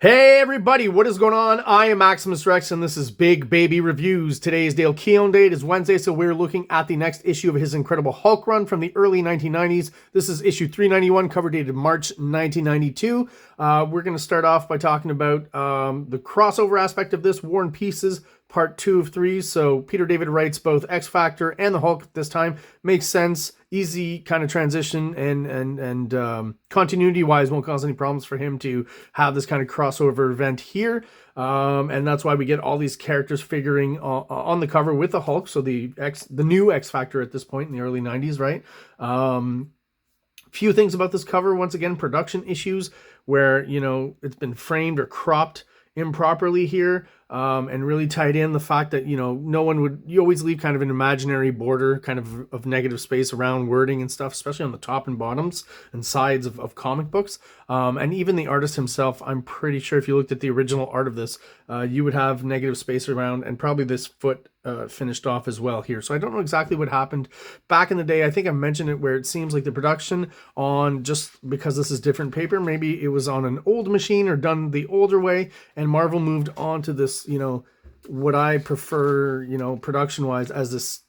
Hey everybody, what is going on? I am Maximus Rex and this is Big Baby Reviews. Today's Dale KEOWN date is Wednesday, so we're looking at the next issue of his Incredible Hulk run from the early 1990s. This is issue 391, cover dated March 1992. We're going to start off by talking about the crossover aspect of this, War and Pieces, part 2 of 3. So Peter David writes both X Factor and the Hulk this time. Makes sense. Easy kind of transition and continuity wise won't cause any problems for him to have this kind of crossover event here. And that's why we get all these characters figuring on the cover with the Hulk. So the new X Factor at this point in the early 90s, right? Few things about this cover. Once again, production issues where, you know, it's been framed or cropped improperly here, and really tied in the fact that, you know, you always leave kind of an imaginary border kind of negative space around wording and stuff, especially on the top and bottoms and sides of comic books. And even the artist himself, I'm pretty sure if you looked at the original art of this, you would have negative space around and probably this foot finished off as well here. So I don't know exactly what happened back in the day. I think I mentioned it where it seems like the production on, just because this is different paper, maybe it was on an old machine or done the older way, and Marvel moved on to this, you know, what I prefer, you know, production wise, as this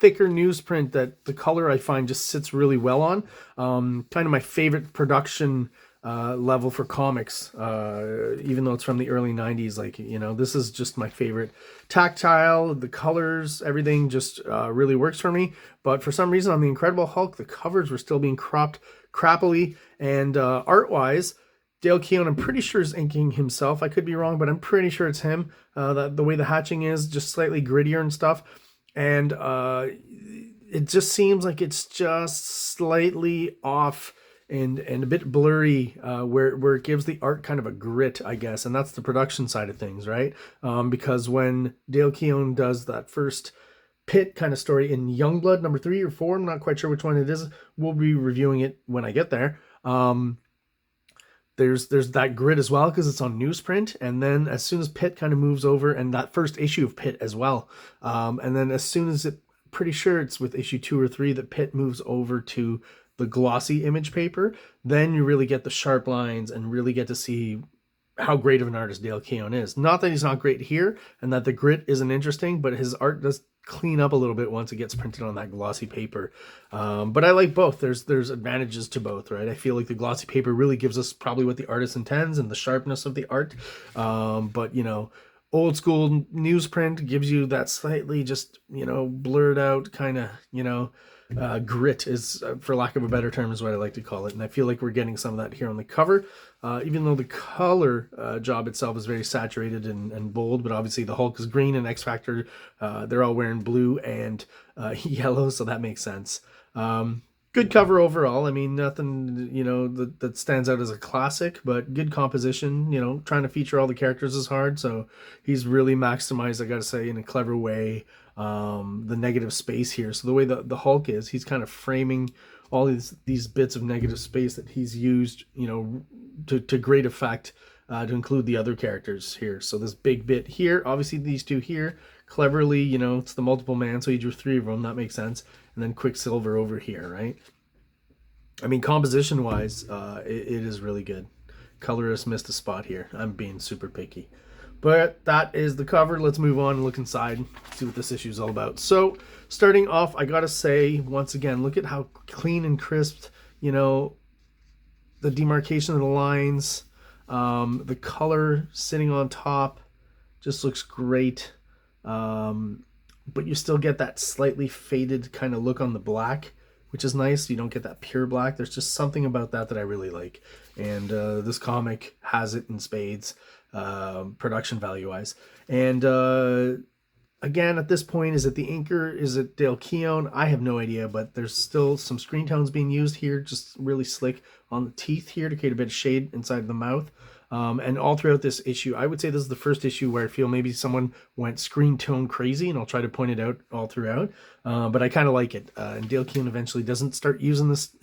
thicker newsprint that the color I find just sits really well on. Kind of my favorite production level for comics, even though it's from the early 90s. Like, you know, this is just my favorite. Tactile, the colors, everything just really works for me. But for some reason on the Incredible Hulk, the covers were still being cropped crappily. And art-wise, Dale KEOWN, I'm pretty sure, is inking himself. I could be wrong, but I'm pretty sure it's him. The way the hatching is, just slightly grittier and stuff. And it just seems like it's just slightly off and a bit blurry, where it gives the art kind of a grit, I guess. And that's the production side of things, right? Because when Dale KEOWN does that first Pitt kind of story in Youngblood number 3 or 4, I'm not quite sure which one it is. We'll be reviewing it when I get there. There's that grit as well because it's on newsprint, and then as soon as Pitt kind of moves over, and that first issue of Pitt as well, and then as soon as pretty sure it's with issue 2 or 3 that Pitt moves over to the glossy image paper, then you really get the sharp lines and really get to see how great of an artist Dale KEOWN is. Not that he's not great here and that the grit isn't interesting, but his art does clean up a little bit once it gets printed on that glossy paper. But I like both. There's advantages to both, right? I feel like the glossy paper really gives us probably what the artist intends and the sharpness of the art. But, you know, old school newsprint gives you that slightly just, you know, blurred out kind of, you know, grit is, for lack of a better term, is what I like to call it. And I feel like we're getting some of that here on the cover, even though the color job itself is very saturated and bold. But obviously the Hulk is green and X Factor, they're all wearing blue and yellow, so that makes sense. Good cover overall. I mean, nothing, you know, that stands out as a classic, but good composition. You know, trying to feature all the characters is hard, so he's really maximized, I gotta say, in a clever way, the negative space here. So the way the Hulk is, he's kind of framing all these bits of negative space that he's used, you know, to great effect, to include the other characters here. So this big bit here, obviously these two here, cleverly, you know, it's the multiple man, so he drew 3 of them, that makes sense. And then Quicksilver over here, right? I mean, composition wise, it is really good. Colorist missed a spot here. I'm being super picky. But that is the cover. Let's move on and look inside, see what this issue is all about. So starting off, I gotta say, once again, look at how clean and crisp, you know, the demarcation of the lines, the color sitting on top just looks great. But you still get that slightly faded kind of look on the black, which is nice. You don't get that pure black. There's just something about that I really like. And this comic has it in spades, production value-wise. And again, at this point, is it the inker? Is it Dale KEOWN? I have no idea, but there's still some screen tones being used here, just really slick on the teeth here to create a bit of shade inside of the mouth. And all throughout this issue, I would say this is the first issue where I feel maybe someone went screen tone crazy, and I'll try to point it out all throughout. But I kind of like it. And Dale KEOWN eventually doesn't start using this,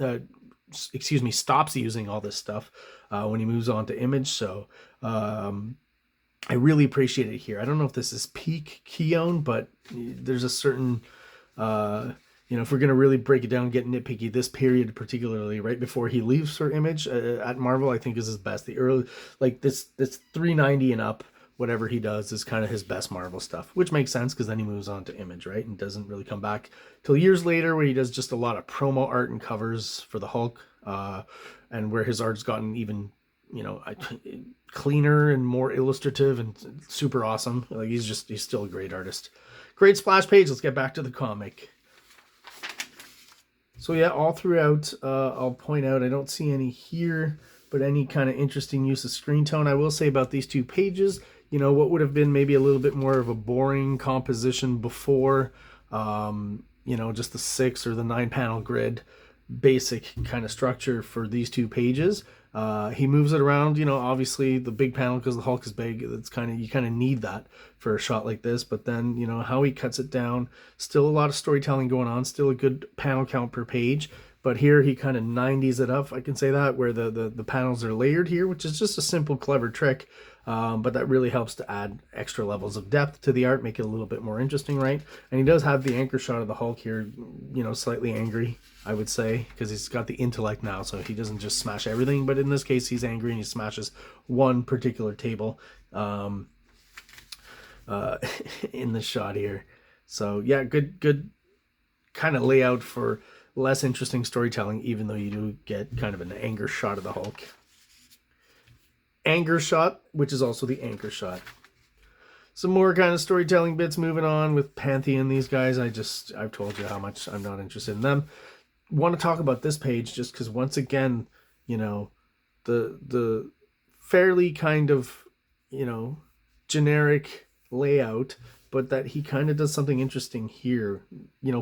stops using all this stuff when he moves on to Image. So I really appreciate it here. I don't know if this is peak KEOWN, but there's a certain if we're going to really break it down, get nitpicky, this period particularly right before he leaves for Image at Marvel, I think is his best. The early, like this 390 and up, whatever he does is kind of his best Marvel stuff, which makes sense because then he moves on to Image, right? And doesn't really come back till years later, where he does just a lot of promo art and covers for the Hulk, and where his art's gotten even, cleaner and more illustrative and super awesome. Like he's still a great artist. Great splash page. Let's get back to the comic. So yeah, all throughout, I'll point out, I don't see any here, but any kind of interesting use of screen tone. I will say about these 2 pages, what would have been maybe a little bit more of a boring composition before, just the 6 or the 9 panel grid, basic kind of structure for these 2 pages. He moves it around, obviously the big panel, because the Hulk is big, it's you kind of need that for a shot like this. But then, how he cuts it down, still a lot of storytelling going on, still a good panel count per page. But here he kind of 90s it up, I can say that, where the panels are layered here, which is just a simple, clever trick. But that really helps to add extra levels of depth to the art, make it a little bit more interesting, right? And he does have the anchor shot of the Hulk here, slightly angry, I would say, because he's got the intellect now, so he doesn't just smash everything. But in this case, he's angry and he smashes one particular table in the shot here. So yeah, good kind of layout for less interesting storytelling, even though you do get kind of an anger shot of the Hulk. Anger shot, which is also the anchor shot. Some more kind of storytelling bits moving on with Pantheon. These guys, I've told you how much I'm not interested in them. Want to talk about this page just because once again, the fairly kind of, generic layout, but that he kind of does something interesting here.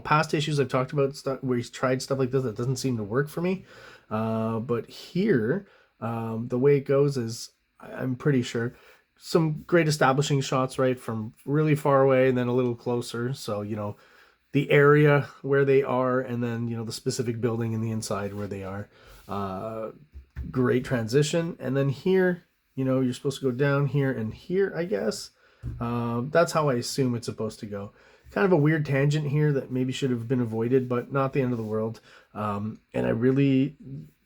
Past issues I've talked about stuff where he's tried stuff like this that doesn't seem to work for me. But here, the way it goes is, I'm pretty sure, some great establishing shots, right, from really far away and then a little closer. So, the area where they are, and then, the specific building in the inside where they are. Great transition. And then here, you're supposed to go down here and here, I guess. That's how I assume it's supposed to go. Kind of a weird tangent here that maybe should have been avoided, but not the end of the world. And I really,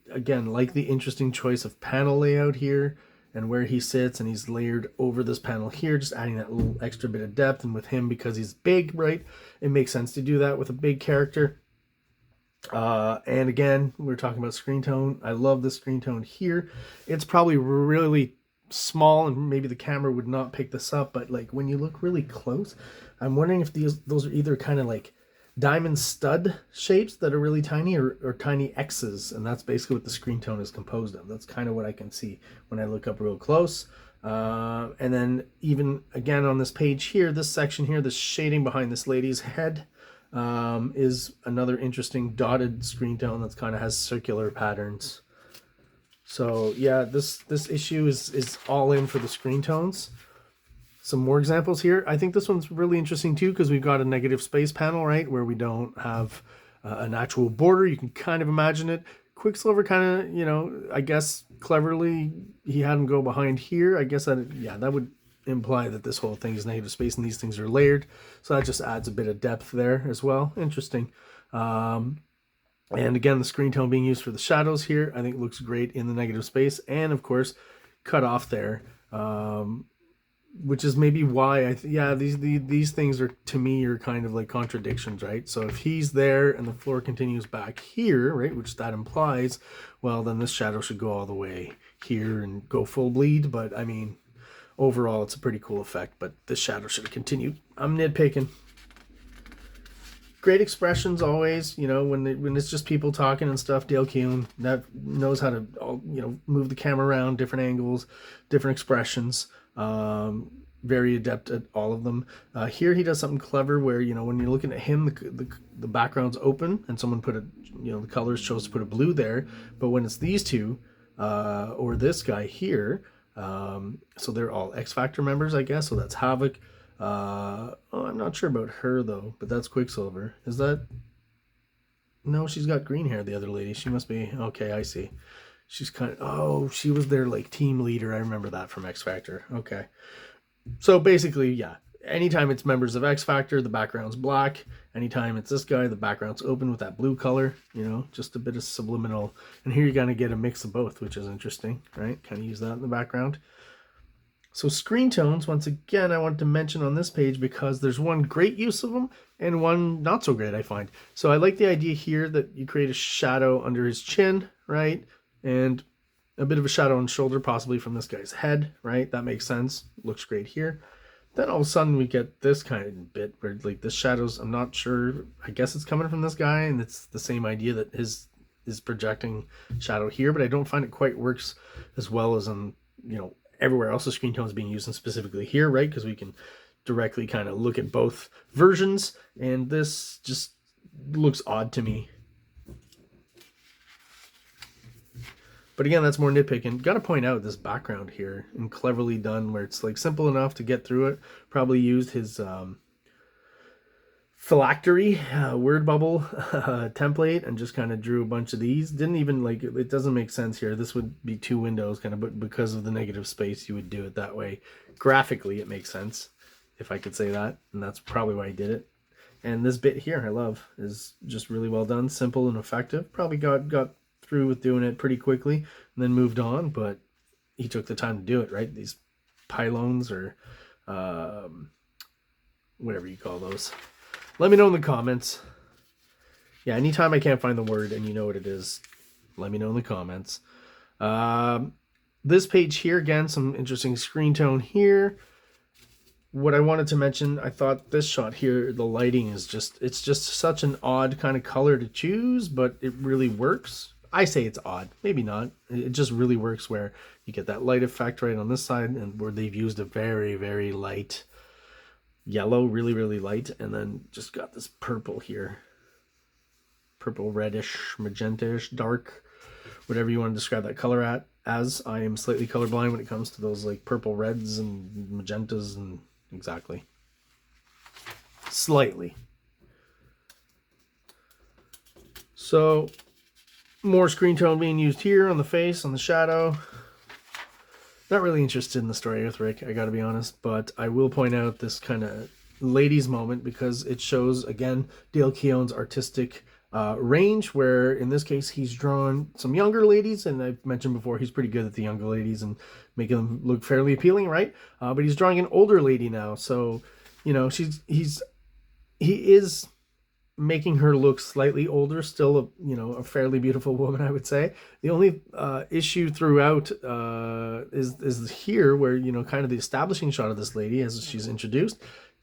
again, like the interesting choice of panel layout here and where he sits, and he's layered over this panel here, just adding that little extra bit of depth. And with him, because he's big, right, it makes sense to do that with a big character. And again, we're talking about screen tone. I love the screen tone here. It's probably really small and maybe the camera would not pick this up, but like when you look really close, I'm wondering if those are either kind of like diamond stud shapes that are really tiny, or tiny X's, and that's basically what the screen tone is composed of. That's kind of what I can see when I look up real close. And then even again on this page here, this section here, the shading behind this lady's head, is another interesting dotted screen tone that's kind of has circular patterns. So yeah, this issue is all in for the screen tones. Some more examples here. I think this one's really interesting too, because we've got a negative space panel, right, where we don't have an actual border. You can kind of imagine it. Quicksilver kind of, I guess cleverly, he had him go behind here. I guess that would imply that this whole thing is negative space and these things are layered. So that just adds a bit of depth there as well. Interesting. And again, the screen tone being used for the shadows here, I think looks great in the negative space. And of course, cut off there. Which is maybe why these things are, to me, are kind of like contradictions, right? So if he's there and the floor continues back here, right, which that implies, well, then this shadow should go all the way here and go full bleed. But I mean, overall, it's a pretty cool effect, but this shadow should have continued. I'm nitpicking. Great expressions always, when it's just people talking and stuff. Dale KEOWN, that knows how to, move the camera around, different angles, different expressions. Very adept at all of them. Here he does something clever where, when you're looking at him, the background's open and someone put the colors chose to put a blue there. But when it's these two, or this guy here, so they're all X Factor members, I guess. So that's Havoc. I'm not sure about her though, but that's Quicksilver. Is that? No, she's got green hair, the other lady. She must be, okay, I see. She's kind of, she was their like team leader. I remember that from X Factor. Okay. So basically, yeah, anytime it's members of X Factor, the background's black. Anytime it's this guy, the background's open with that blue color, you know, just a bit of subliminal. And here you're going to get a mix of both, which is interesting, right? Kind of use that in the background. So screen tones, once again, I wanted to mention on this page because there's one great use of them and one not so great, I find. So I like the idea here that you create a shadow under his chin, right? And a bit of a shadow on the shoulder, possibly from this guy's head, right? That makes sense. Looks great here. Then all of a sudden we get this kind of bit where like this shadows, I'm not sure, I guess it's coming from this guy, and it's the same idea that his is projecting shadow here, but I don't find it quite works as well as on, you know, everywhere else the screen tone is being used, and specifically here, right? Because we can directly kind of look at both versions, and this just looks odd to me. But again, that's more nitpicking. Got to point out this background here, and cleverly done, where it's like simple enough to get through it. Probably used his phylactery word bubble template and just kind of drew a bunch of these. Didn't even like, it doesn't make sense here. This would be 2 windows kind of, but because of the negative space, you would do it that way. Graphically, it makes sense, if I could say that, and that's probably why I did it. And this bit here, I love, is just really well done, simple and effective. Probably got through with doing it pretty quickly and then moved on, but he took the time to do it, right? These pylons or whatever you call those. Let me know in the comments. Yeah, anytime I can't find the word and you know what it is, let me know in the comments. This page here, again, some interesting screen tone here. What I wanted to mention, I thought this shot here, the lighting is just, it's just such an odd kind of color to choose, but it really works. I say it's odd, maybe not. It just really works where you get that light effect right on this side, and where they've used a very, very light yellow, really, really light, and then just got this purple here. Purple, reddish, magenta-ish, dark, whatever you want to describe that color as. I am slightly colorblind when it comes to those like purple reds and magentas, and exactly. Slightly. So more screen tone being used here on the face, on the shadow. Not really interested in the story with Rick, I gotta be honest, but I will point out this kind of ladies moment because it shows, again, Dale Keown's artistic range, where in this case he's drawn some younger ladies, and I've mentioned before he's pretty good at the younger ladies and making them look fairly appealing, right? But he's drawing an older lady now, so, you know, he is making her look slightly older, still a, you know, a fairly beautiful woman, I would say. The only issue throughout is here, where, you know, kind of the establishing shot of this lady as she's introduced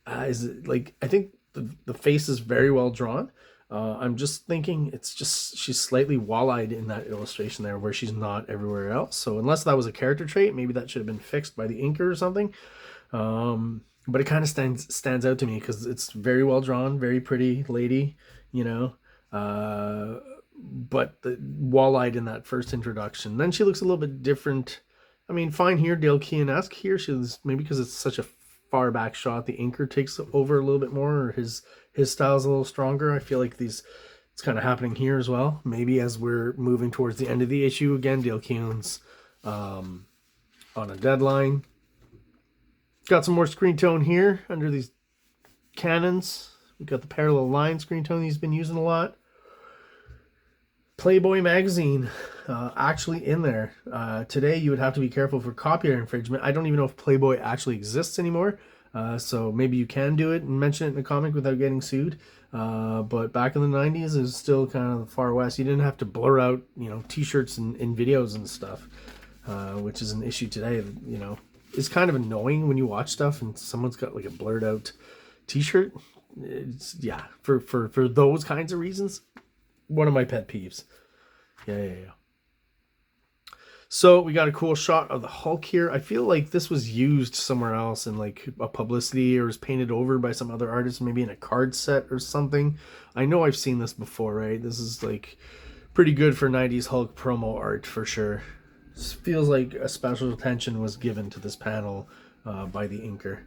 is like, I think the face is very well drawn. I'm just thinking it's just, she's slightly wall-eyed in that illustration there, where she's not everywhere else. So unless that was a character trait, maybe that should have been fixed by the inker or something. But it kind of stands out to me because it's very well drawn, very pretty lady, you know. But the wall-eyed in that first introduction. Then she looks a little bit different. I mean, fine here, Dale Keown-esque here. She's maybe because it's such a far back shot, the inker takes over a little bit more, or his style's a little stronger. I feel like it's kind of happening here as well. Maybe as we're moving towards the end of the issue again, Dale Keown's on a deadline. Got some more screen tone here under these cannons. We've got the parallel line screen tone he's been using a lot. Playboy magazine actually in there. Today you would have to be careful for copyright infringement. I don't even know if Playboy actually exists anymore. So maybe you can do it and mention it in a comic without getting sued. But back in the 90s, it was still kind of the far west. You didn't have to blur out, you know, t-shirts and videos and stuff, which is an issue today, you know. It's kind of annoying when you watch stuff and someone's got like a blurred out t-shirt. It's, yeah, for those kinds of reasons, one of my pet peeves. Yeah. So we got a cool shot of the Hulk here. I feel like this was used somewhere else in like a publicity, or was painted over by some other artist, maybe in a card set or something. I know I've seen this before, right? This is like pretty good for 90s Hulk promo art for sure. This feels like a special attention was given to this panel by the inker.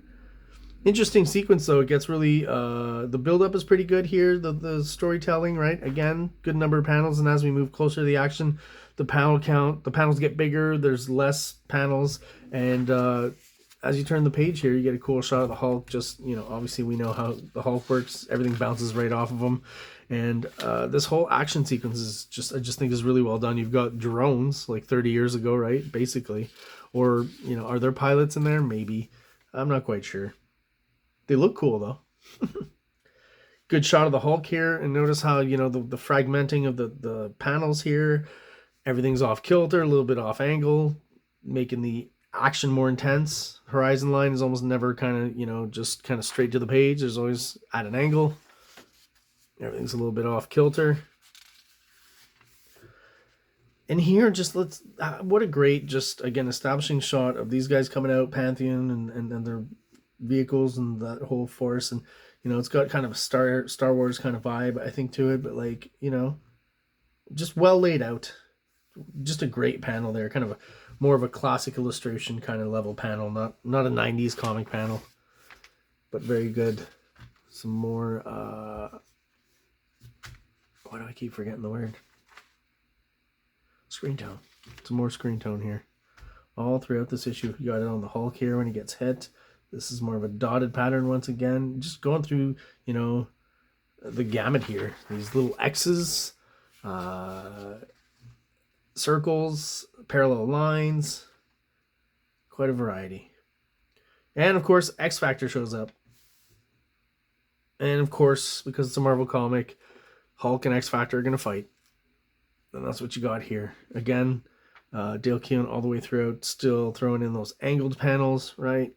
Interesting sequence though. It gets really the build-up is pretty good here. The storytelling, right? Again, good number of panels, and as we move closer to the action, the panels get bigger. There's less panels, and as you turn the page here, you get a cool shot of the Hulk. Just, you know, obviously we know how the Hulk works. Everything bounces right off of him. And this whole action sequence is just, I just think is really well done. You've got drones like 30 years ago, right? Basically. Or, you know, are there pilots in there? Maybe. I'm not quite sure. They look cool though. Good shot of the Hulk here. And notice how, you know, the fragmenting of the panels here. Everything's off kilter, a little bit off angle, making the action more intense. Horizon line is almost never kind of, you know, just kind of straight to the page. There's always at an angle. Everything's a little bit off kilter. And here, just let's, what a great, just again, establishing shot of these guys coming out, Pantheon and their vehicles and that whole force. And, you know, it's got kind of a Star Wars kind of vibe, I think, to it. But like, you know, just well laid out. Just a great panel there, kind of more of a classic illustration kind of level panel, not a 90s comic panel, but very good. Some more, why do I keep forgetting the word? Screen tone. Some more screen tone here. All throughout this issue. You got it on the Hulk here when he gets hit. This is more of a dotted pattern once again. Just going through, you know, the gamut here. These little X's, circles, parallel lines, quite a variety. And of course, X Factor shows up. And of course, because it's a Marvel comic, Hulk and X Factor are going to fight. And that's what you got here. Again, Dale KEOWN all the way throughout, still throwing in those angled panels, right?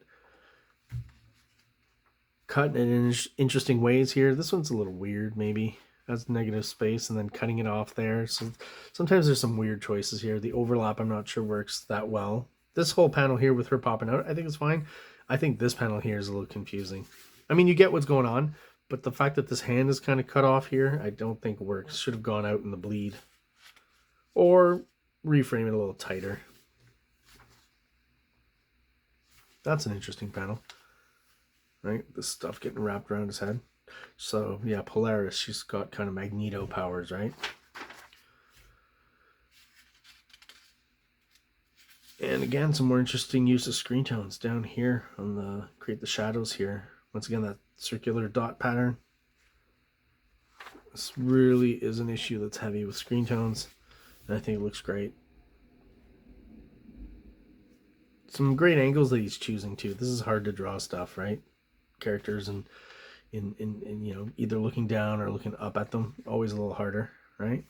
Cutting it in interesting ways here. This one's a little weird, maybe. That's negative space and then cutting it off there. So sometimes there's some weird choices here. The overlap, I'm not sure works that well. This whole panel here with her popping out, I think it's fine. I think this panel here is a little confusing. I mean, you get what's going on, but the fact that this hand is kind of cut off here, I don't think works. Should have gone out in the bleed. Or reframe it a little tighter. That's an interesting panel. Right? This stuff getting wrapped around his head. So, yeah, Polaris, she's got kind of Magneto powers, right? And again, some more interesting use of screen tones down here on the create the shadows here. Once again, that circular dot pattern. This really is an issue that's heavy with screen tones, and I think it looks great. Some great angles that he's choosing too. This is hard to draw stuff, right? Characters and in you know, either looking down or looking up at them, always a little harder, right?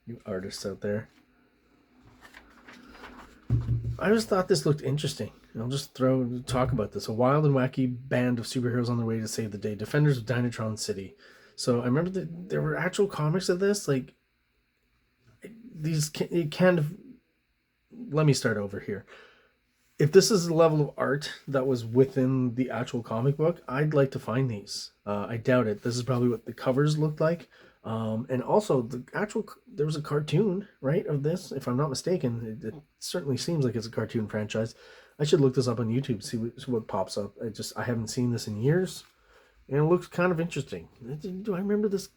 You artists out there. I just thought this looked interesting. I'll just talk about this. A wild and wacky band of superheroes on their way to save the day. Defenders of Dynatron City. So I remember that there were actual comics of this. Like, these kind of... Let me start over here. If this is the level of art that was within the actual comic book, I'd like to find these. I doubt it. This is probably what the covers looked like. And also, there was a cartoon, right, of this, if I'm not mistaken. It certainly seems like it's a cartoon franchise. I should look this up on YouTube, see what pops up. I haven't seen this in years, and it looks kind of interesting. Do I remember this?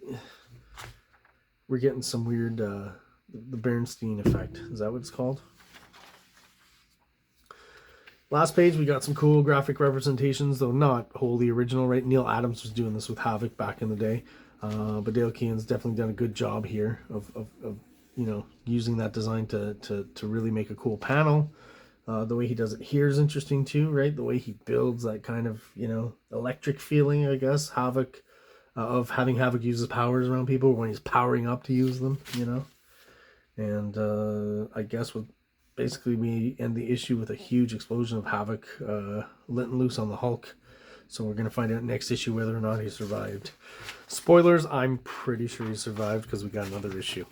We're getting some weird, the Bernstein effect. Is that what it's called? Last page, we got some cool graphic representations, though not wholly original, right? Neil Adams was doing this with Havoc back in the day. But Dale KEOWN's definitely done a good job here of you know, using that design to really make a cool panel. The way he does it here is interesting too, right? The way he builds that kind of, you know, electric feeling, I guess, Havoc, of having Havoc use his powers around people when he's powering up to use them, you know? And I guess with basically we end the issue with a huge explosion of Havoc letting loose on the Hulk. So we're going to find out next issue whether or not he survived. Spoilers, I'm pretty sure he survived because we got another issue.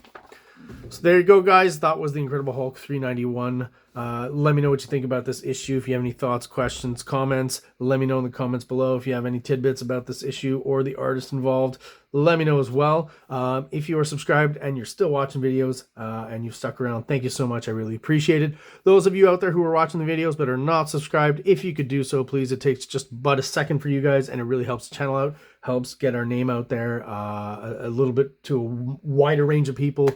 So there you go, guys. That was the Incredible Hulk 391. Let me know what you think about this issue. If you have any thoughts, questions, comments, let me know in the comments below. If you have any tidbits about this issue or the artist involved, let me know as well. If you are subscribed and you're still watching videos and you've stuck around, thank you so much. I really appreciate it. Those of you out there who are watching the videos but are not subscribed, if you could do so, please. It takes just but a second for you guys, and it really helps the channel out, helps get our name out there a little bit to a wider range of people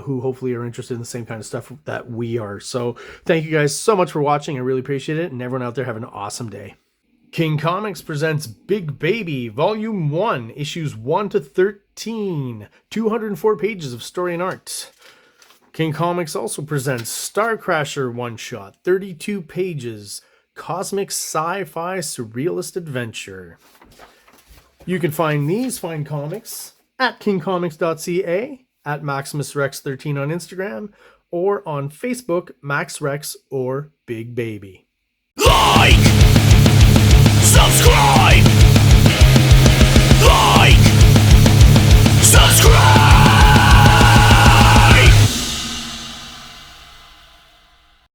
who hopefully are interested in the same kind of stuff that we are. So Thank you guys so much for watching. I really appreciate it. And everyone out there have an awesome day. King Comics presents Big Baby, Volume 1, Issues 1 to 13, 204 pages of story and art. King Comics also presents Star Crasher one-shot, 32 pages, cosmic sci-fi surrealist adventure. You can find these fine comics at kingcomics.ca, at MaximusRex13 on Instagram, or on Facebook, MaxRex or Big Baby. Like!